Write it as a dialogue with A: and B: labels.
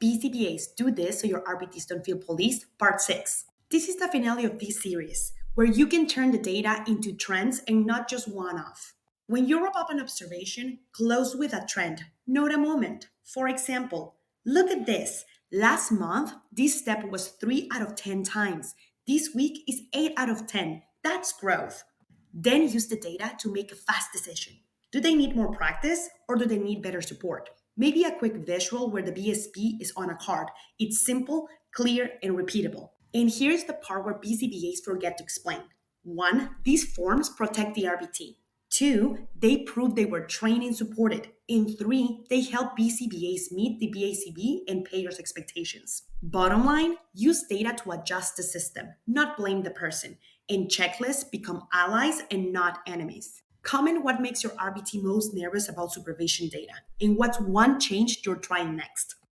A: BCBAs do this so your RBTs don't feel policed, part 6. This is the finale of this series, where you can turn the data into trends and not just one-off. When you wrap up an observation, close with a trend, note a moment. For example, look at this. Last month, this step was 3 out of 10 times. This week is 8 out of 10. That's growth. Then use the data to make a fast decision. Do they need more practice or do they need better support? Maybe a quick visual where the BSP is on a card. It's simple, clear, and repeatable. And here's the part where BCBAs forget to explain. 1. These forms protect the RBT. 2. They prove they were trained and supported. And 3. They help BCBAs meet the BACB and payors' expectations. Bottom line, use data to adjust the system, not blame the person. And checklists become allies and not enemies. Comment what makes your RBT most nervous about supervision data, and what's one change you're trying next.